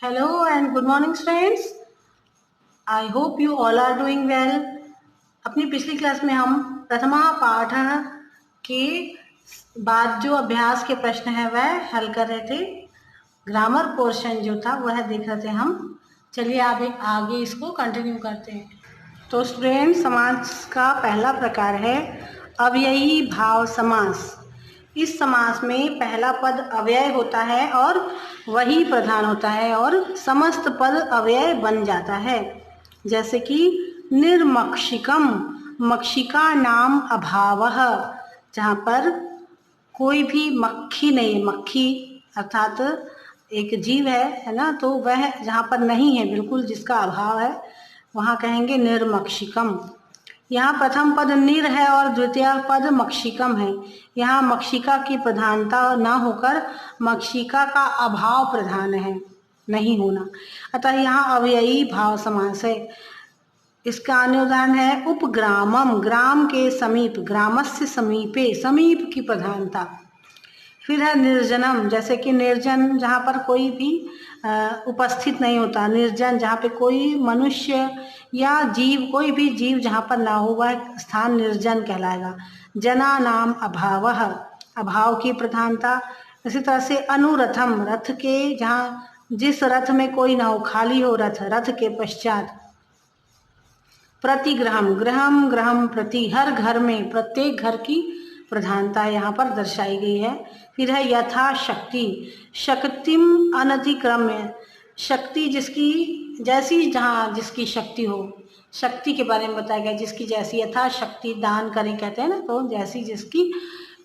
Hello and good morning students. I hope you all are doing well. अपनी पिछली class में हम प्रथमा पाठ के बाद जो अभ्यास के प्रश्न है वह हल कर रहे थे। ग्रामर पोर्शन जो था वह देख रहे थे हम। चलिए आगे इसको कंटिन्यू करते हैं। तो स्टूडेंट, समास का पहला प्रकार है अव्ययी भाव समास। इस समास में पहला पद अव्यय होता है और वही प्रधान होता है और समस्त पद अव्यय बन जाता है। जैसे कि निर्मक्षिकम, मक्षिका नाम अभावः, जहाँ पर कोई भी मक्खी नहीं, मक्खी अर्थात एक जीव है ना, तो वह जहाँ पर नहीं है, बिल्कुल जिसका अभाव है, वहाँ कहेंगे निर्मक्षिकम। यहाँ प्रथम पद निर है और द्वितीय पद मक्षिकम है। यहाँ मक्षिका की प्रधानता न होकर मक्षिका का अभाव प्रधान है, नहीं होना, अतः यहाँ अव्ययी भाव समास है। इसका अन्य उदाहरण है उपग्रामम, ग्राम के समीप, ग्रामस्य समीपे, समीप की प्रधानता। फिर है निर्जनम, जैसे कि निर्जन जहाँ पर कोई भी उपस्थित नहीं होता, निर्जन जहाँ पे कोई मनुष्य या जीव, कोई भी जीव जहाँ पर ना हो वह स्थान निर्जन कहलाएगा। जना नाम अभावः, अभाव की प्रधानता। इसी तरह से अनुरथम, रथ के, जहाँ जिस रथ में कोई ना हो, खाली हो रथ, रथ के पश्चात। प्रतिग्रहम, ग्रहम ग्रहम प्रति, हर घर में, प्रत्येक घर की प्रधानता यहाँ पर दर्शाई गई है। फिर है यथाशक्ति, शक्तिम अनतिक्रम्य, शक्ति जिसकी जैसी, जहाँ जिसकी शक्ति हो, शक्ति के बारे में बताया गया, जिसकी जैसी, यथाशक्ति दान करें कहते हैं ना, तो जैसी जिसकी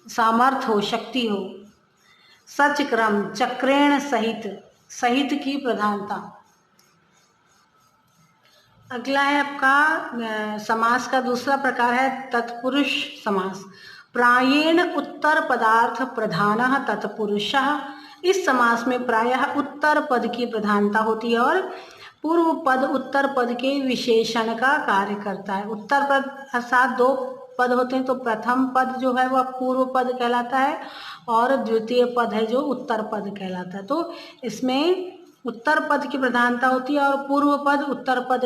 सामर्थ्य हो, शक्ति हो। सचक्रम, चक्रेण सहित, सहित की प्रधानता। अगला है आपका समास का दूसरा प्रकार है तत्पुरुष समास। प्रायेण उत्तर पदार्थ प्रधानः तत्पुरुषः। इस समास में प्रायः उत्तर पद की प्रधानता होती है और पूर्व पद उत्तर पद के विशेषण का कार्य करता है। उत्तर पद अर्थात दो पद होते हैं, तो प्रथम पद जो है वह पूर्व पद कहलाता है और द्वितीय पद है जो उत्तर पद कहलाता है। तो इसमें उत्तर पद की प्रधानता होती है और पूर्व पद उत्तर पद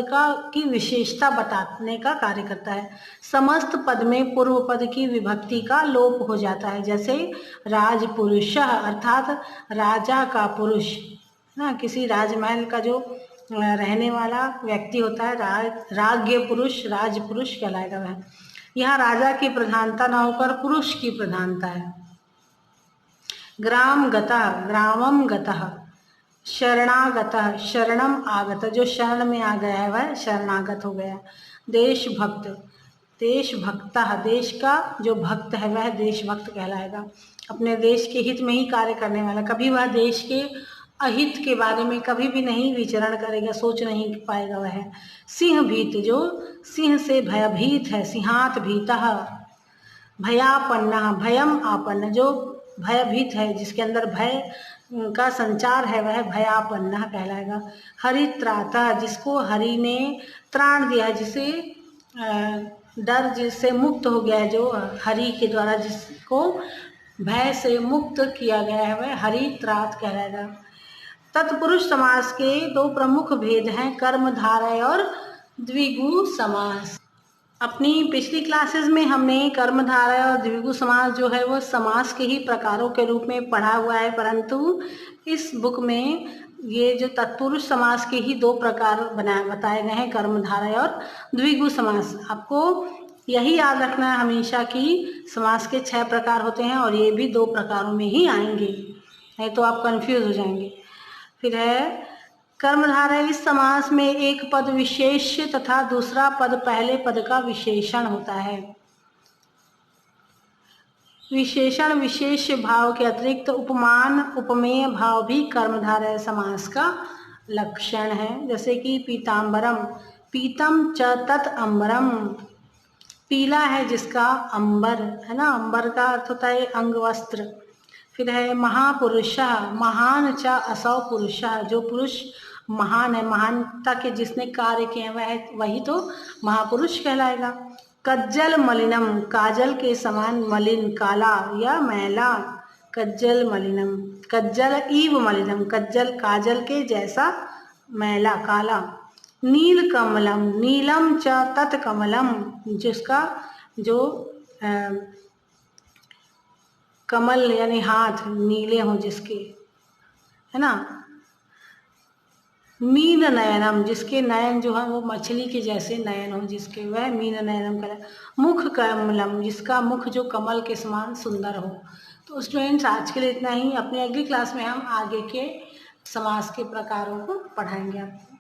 की विशेषता बताने का कार्य करता है। समस्त पद में पूर्व पद की विभक्ति का लोप हो जाता है। जैसे राजपुरुषः अर्थात राजा का पुरुष ना, किसी राजमहल का जो रहने वाला व्यक्ति होता है, राज्य पुरुष, राजपुरुष कहलाएगा वह। यहाँ राजा की प्रधानता न होकर पुरुष की प्रधानता है। ग्राम गतः, ग्रामम गतः। शरणागतः, शरणम आगत, जो शरण में आ गया है वह शरणागत हो गया। देशभक्त, देशभक्तः, देश का जो भक्त है वह देशभक्त कहलाएगा। अपने देश के हित में ही कार्य करने वाला, कभी वह देश के अहित के बारे में कभी भी नहीं विचरण करेगा, सोच नहीं पाएगा वह। सिंह भीत, जो सिंह से भयभीत है, सिंहात भीतः। भयापन्ना, भयम आपन्न, जो भयभीत है, जिसके अंदर भय का संचार है वह भयापन्ना कहलाएगा। हरित्राता, जिसको हरि ने त्राण दिया है, जिसे डर जिससे मुक्त हो गया है, जो हरि के द्वारा जिसको भय से मुक्त किया गया है वह हरित्रात कहलाएगा। तत्पुरुष समास के दो प्रमुख भेद हैं, कर्मधारय और द्विगु समास। अपनी पिछली क्लासेस में हमने कर्मधारय और द्विगु समास जो है वो समास के ही प्रकारों के रूप में पढ़ा हुआ है, परंतु इस बुक में ये जो तत्पुरुष समास के ही दो प्रकार बताए गए हैं, कर्मधारय और द्विगु समास। आपको यही याद रखना है हमेशा कि समास के 6 प्रकार होते हैं और ये भी 2 प्रकारों में ही आएंगे, नहीं तो आप कंफ्यूज हो जाएंगे। फिर है कर्मधारय, इस समास में एक पद विशेष तथा दूसरा पद पहले पद का विशेषण होता है। विशेषण विशेष भाव के अतिरिक्त उपमान उपमेय भाव भी कर्मधारय समास का लक्षण है। जैसे कि पीताम्बरम, पीतम च तत् अम्बरम, पीला है जिसका अंबर है ना, अंबर का अर्थ होता है अंग वस्त्र। फिर है महापुरुषः, महान च असौ पुरुषः, जो पुरुष महान है, महानता के जिसने कार्य किए हैं वही तो महापुरुष कहलाएगा। कज्जल मलिनम, काजल के समान मलिन, काला या मैला। कज्जल मलिनम, कज्जल इव मलिनम, कज्जल काजल के जैसा मैला काला। नील कमलम, नीलम च तत्कमलम, जिसका जो कमल यानी हाथ नीले हों जिसके, है ना। मीन नयनम, जिसके नयन जो है वो मछली के जैसे नयन हो जिसके, वह मीन नयनम कलर। मुख कमलम, जिसका मुख जो कमल के समान सुंदर हो। तो स्टूडेंट्स आज के लिए इतना ही। अपनी अगली क्लास में हम आगे के समास के प्रकारों को पढ़ाएंगे।